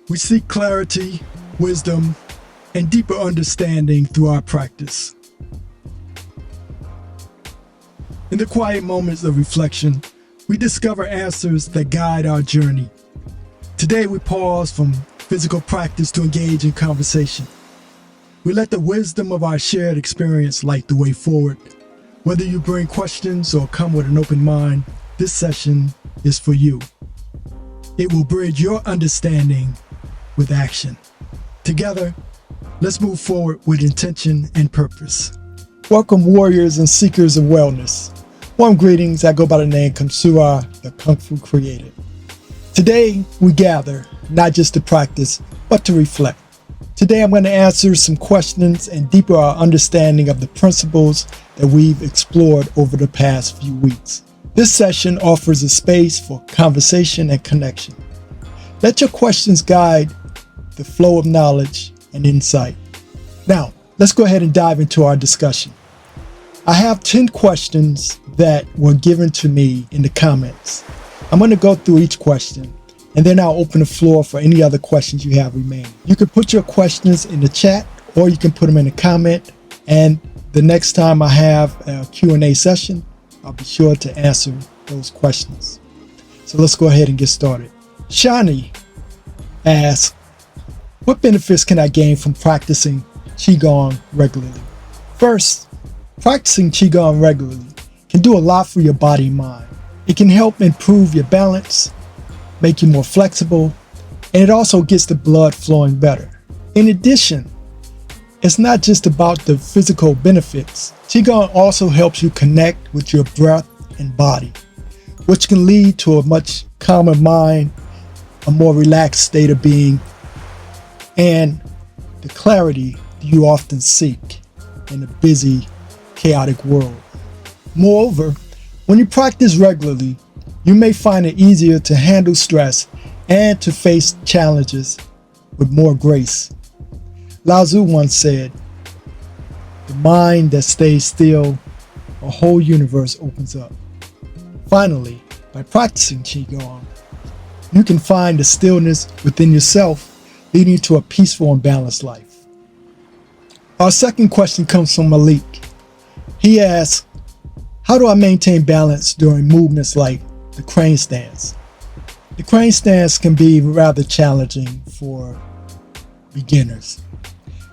We seek clarity, wisdom, and deeper understanding through our practice. In the quiet moments of reflection, we discover answers that guide our journey. Today, we pause from physical practice to engage in conversation. We let the wisdom of our shared experience light the way forward. Whether you bring questions or come with an open mind, this session is for you. It will bridge your understanding with action. Together, let's move forward with intention and purpose. Welcome, warriors and seekers of wellness. Warm greetings. I go by the name Kamsua, the Kung Fu Creator. Today, we gather not just to practice, but to reflect. Today, I'm going to answer some questions and deepen our understanding of the principles that we've explored over the past few weeks. This session offers a space for conversation and connection. Let your questions guide the flow of knowledge and insight. Now, let's go ahead and dive into our discussion. I have 10 questions that were given to me in the comments. I'm going to go through each question, and then I'll open the floor for any other questions you have remaining. You can put your questions in the chat, or you can put them in a comment, and the next time I have a Q&A session, I'll be sure to answer those questions. So let's go ahead and get started. Shani asks, what benefits can I gain from practicing Qigong regularly? First, practicing Qigong regularly can do a lot for your body and mind. It can help improve your balance, make you more flexible, and it also gets the blood flowing better. In addition, it's not just about the physical benefits. Qigong also helps you connect with your breath and body, which can lead to a much calmer mind, a more relaxed state of being, and the clarity you often seek in a busy, chaotic world. Moreover, when you practice regularly, you may find it easier to handle stress and to face challenges with more grace. Lao Tzu once said, "The mind that stays still, a whole universe opens up." Finally, by practicing Qigong, you can find the stillness within yourself, leading to a peaceful and balanced life. Our second question comes from Malik. He asks, how do I maintain balance during movements like the crane stance? The crane stance can be rather challenging for beginners.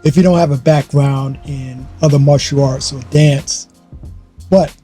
If you don't have a background in other martial arts or dance, but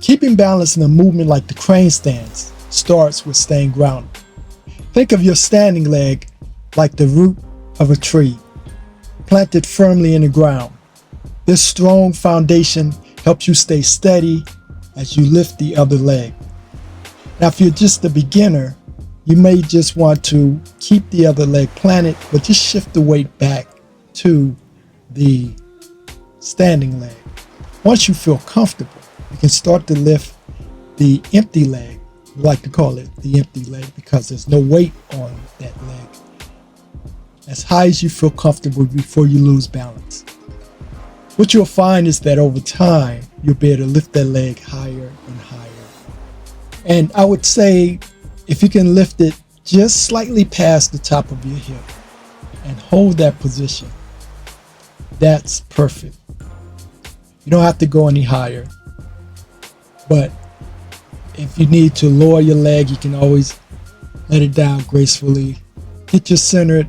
keeping balance in a movement like the crane stance starts with staying grounded. Think of your standing leg like the root of a tree, planted firmly in the ground. This strong foundation helps you stay steady as you lift the other leg. Now, if you're just a beginner, you may just want to keep the other leg planted, but just shift the weight back to the standing leg. Once you feel comfortable, you can start to lift the empty leg. We like to call it the empty leg because there's no weight on that leg. As high as you feel comfortable before you lose balance. What you'll find is that over time, you'll be able to lift that leg higher and higher. And I would say if you can lift it just slightly past the top of your hip and hold that position, that's perfect. You don't have to go any higher. But if you need to lower your leg, you can always let it down gracefully. Get you centered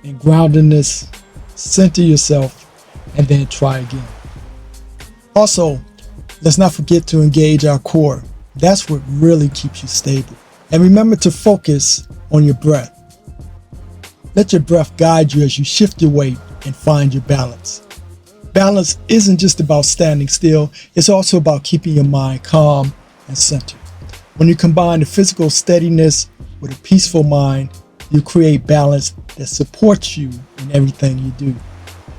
and groundedness, center yourself, and then try again. Also, let's not forget to engage our core. That's what really keeps you stable. And remember to focus on your breath. Let your breath guide you as you shift your weight and find your balance. Balance isn't just about standing still, it's also about keeping your mind calm and centered. When you combine the physical steadiness with a peaceful mind, you create balance that supports you in everything you do.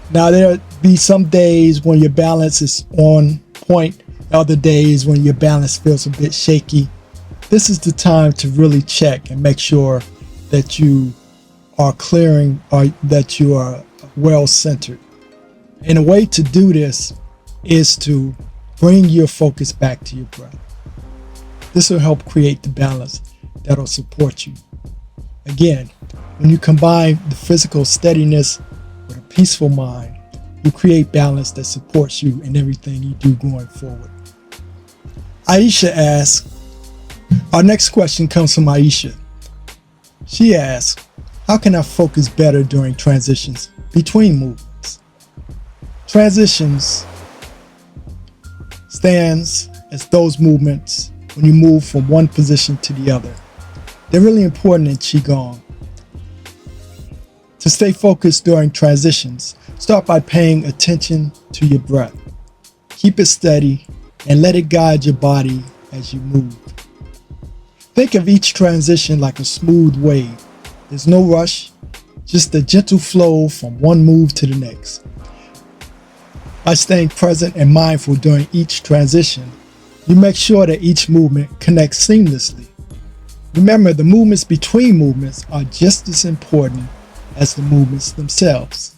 Now, there'll be some days when your balance is on point, other days when your balance feels a bit shaky. This is the time to really check and make sure that you are clearing or that you are well centered. And a way to do this is to bring your focus back to your breath. This will help create the balance that'll support you. Again, When you combine the physical steadiness with a peaceful mind, you create balance that supports you in everything you do going forward. Aisha asks, our next question comes from Aisha. She asks, how can I focus better during transitions between movements? Transitions stands as those movements when you move from one position to the other. They're really important in Qigong. To stay focused during transitions, start by paying attention to your breath. Keep it steady and let it guide your body as you move. Think of each transition like a smooth wave. There's no rush, just a gentle flow from one move to the next. By staying present and mindful during each transition, you make sure that each movement connects seamlessly. Remember, the movements between movements are just as important as the movements themselves.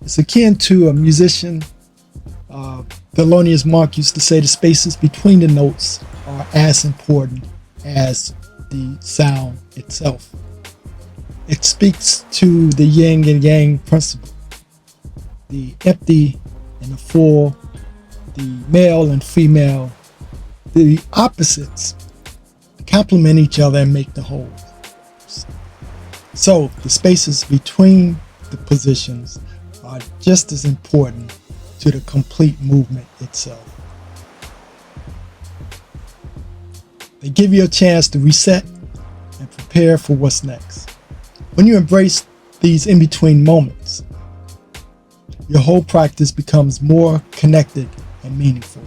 It's akin to a musician. Thelonious Monk used to say the spaces between the notes are as important as the sound itself. It speaks to the yin and yang principle, the empty and the full, the male and female, the opposites complement each other and make the whole. So the spaces between the positions are just as important to the complete movement itself. They give you a chance to reset and prepare for what's next. When you embrace these in-between moments, your whole practice becomes more connected and meaningful.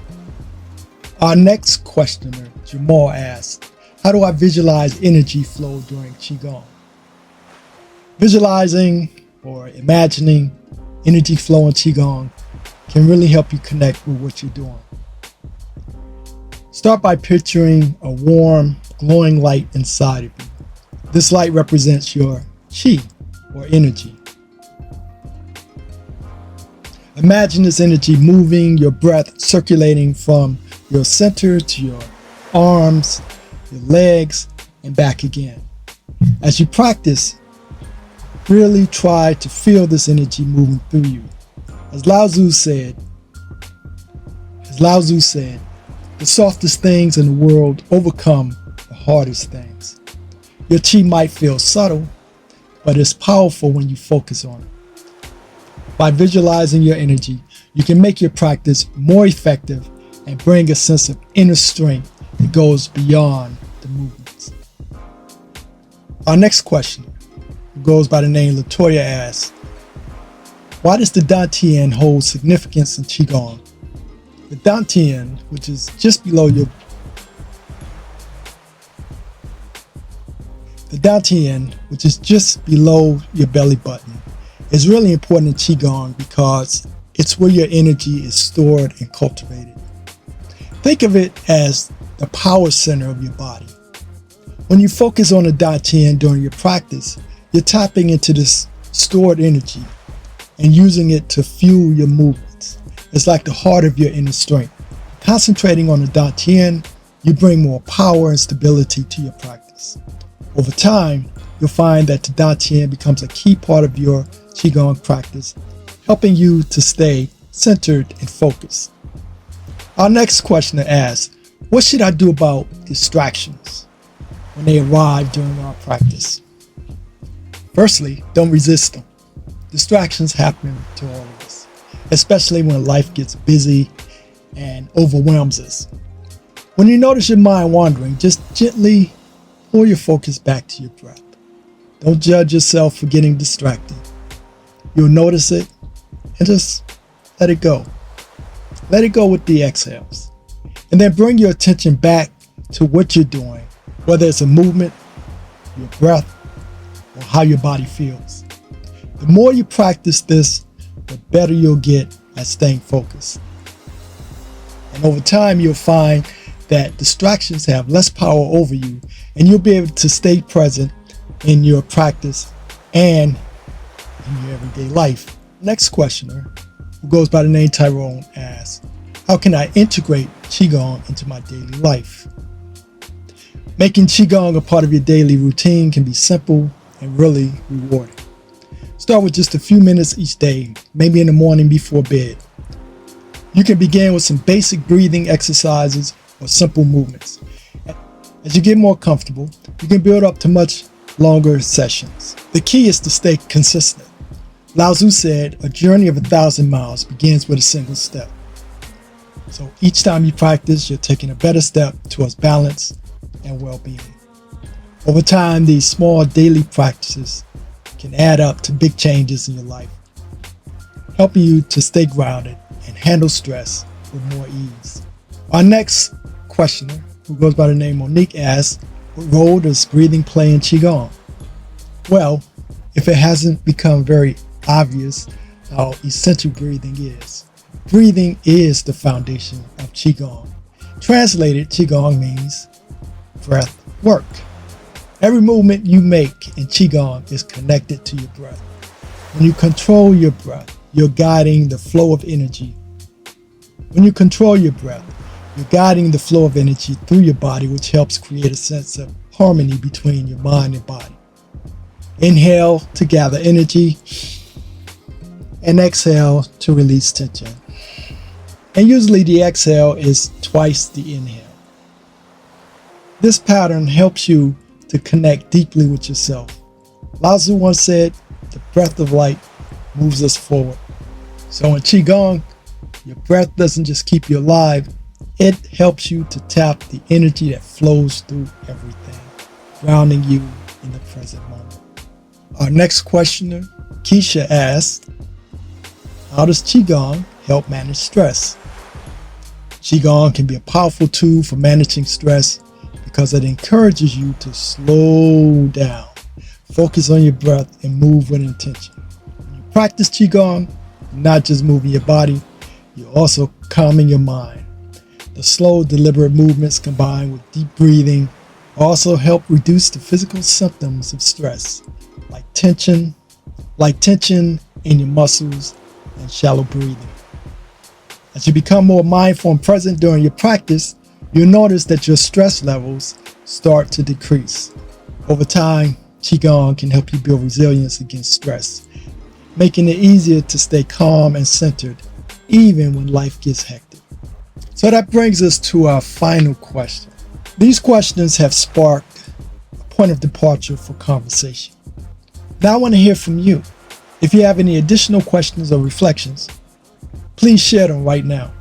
Our next questioner, Jamal, asks, how do I visualize energy flow during Qigong? Visualizing or imagining energy flow in Qigong can really help you connect with what you're doing. Start by picturing a warm, glowing light inside of you. This light represents your Qi, or energy. Imagine this energy moving, your breath circulating from your center to your arms, your legs, and back again. As you practice, really try to feel this energy moving through you. As Lao Tzu said, the softest things in the world overcome the hardest things. Your Qi might feel subtle, but it's powerful when you focus on it. By visualizing your energy, you can make your practice more effective and bring a sense of inner strength that goes beyond the movements. Our next question, who goes by the name Latoya, asks, why does the Dantian hold significance in Qigong? The Dantian, which is just below your belly button, is really important in Qigong because it's where your energy is stored and cultivated. Think of it as the power center of your body. When you focus on the Dantian during your practice, you're tapping into this stored energy and using it to fuel your movements. It's like the heart of your inner strength. Concentrating on the Dantian, you bring more power and stability to your practice. Over time, you'll find that the Dantian becomes a key part of your Qigong practice, helping you to stay centered and focused. Our next questioner asks, what should I do about distractions when they arrive during our practice? Firstly, don't resist them. Distractions happen to all of us, especially when life gets busy and overwhelms us. When you notice your mind wandering, just gently pull your focus back to your breath. Don't judge yourself for getting distracted. You'll notice it and just let it go. Let it go with the exhales. And then bring your attention back to what you're doing, whether it's a movement, your breath, or how your body feels. The more you practice this, the better you'll get at staying focused. And over time, you'll find that distractions have less power over you, and you'll be able to stay present in your practice and in your everyday life. Next questioner, who goes by the name Tyrone, asks, how can I integrate Qigong into my daily life? Making Qigong a part of your daily routine can be simple and really rewarding. Start with just a few minutes each day, maybe in the morning before bed. You can begin with some basic breathing exercises or simple movements. As you get more comfortable, you can build up to much longer sessions. The key is to stay consistent. Lao Tzu said, a journey of 1,000 miles begins with a single step. So each time you practice, you're taking a better step towards balance and well-being. Over time, these small daily practices can add up to big changes in your life, helping you to stay grounded and handle stress with more ease. Our next questioner, who goes by the name Monique, asks, what role does breathing play in Qigong? Well, if it hasn't become very obvious how essential breathing is. Breathing is the foundation of Qigong. Translated, Qigong means breath work. Every movement you make in Qigong is connected to your breath. When you control your breath, you're guiding the flow of energy. When you control your breath, you're guiding the flow of energy through your body, which helps create a sense of harmony between your mind and body. Inhale to gather energy and exhale to release tension. And usually the exhale is twice the inhale. This pattern helps you to connect deeply with yourself. Lao Tzu once said, the breath of light moves us forward. So in Qigong, your breath doesn't just keep you alive, it helps you to tap the energy that flows through everything, grounding you in the present moment. Our next questioner, Keisha, asked, how does Qigong help manage stress? Qigong can be a powerful tool for managing stress because it encourages you to slow down, focus on your breath, and move with intention. When you practice Qigong, you're not just moving your body, you're also calming your mind. The slow, deliberate movements combined with deep breathing also help reduce the physical symptoms of stress, like tension in your muscles and shallow breathing. As you become more mindful and present during your practice, you'll notice that your stress levels start to decrease. Over time, Qigong can help you build resilience against stress, making it easier to stay calm and centered even when life gets hectic. So that brings us to our final question. These questions have sparked a point of departure for conversation. Now I want to hear from you. If you have any additional questions or reflections, please share them right now.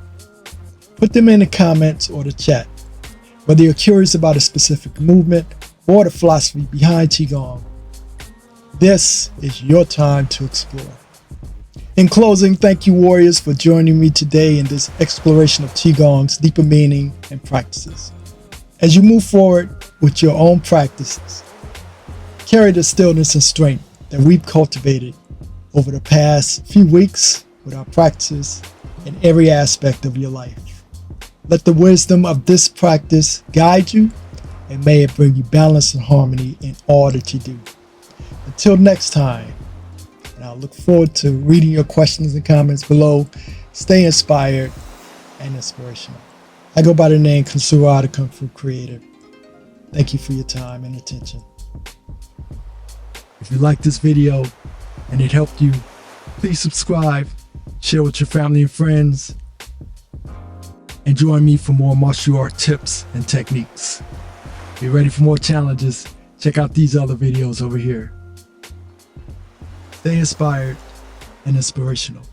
Put them in the comments or the chat. Whether you're curious about a specific movement or the philosophy behind Qigong, this is your time to explore. In closing, thank you, warriors, for joining me today in this exploration of Qigong's deeper meaning and practices. As you move forward with your own practices, carry the stillness and strength that we've cultivated over the past few weeks with our practices in every aspect of your life. Let the wisdom of this practice guide you, and may it bring you balance and harmony in all that you do. Until next time, and I'll look forward to reading your questions and comments below. Stay inspired and inspirational. I go by the name Kansura, the Kung Fu Creator. Thank you for your time and attention. If you like this video and it helped you, please subscribe, share with your family and friends, and join me for more martial art tips and techniques. If you're ready for more challenges, check out these other videos over here. Stay inspired and inspirational.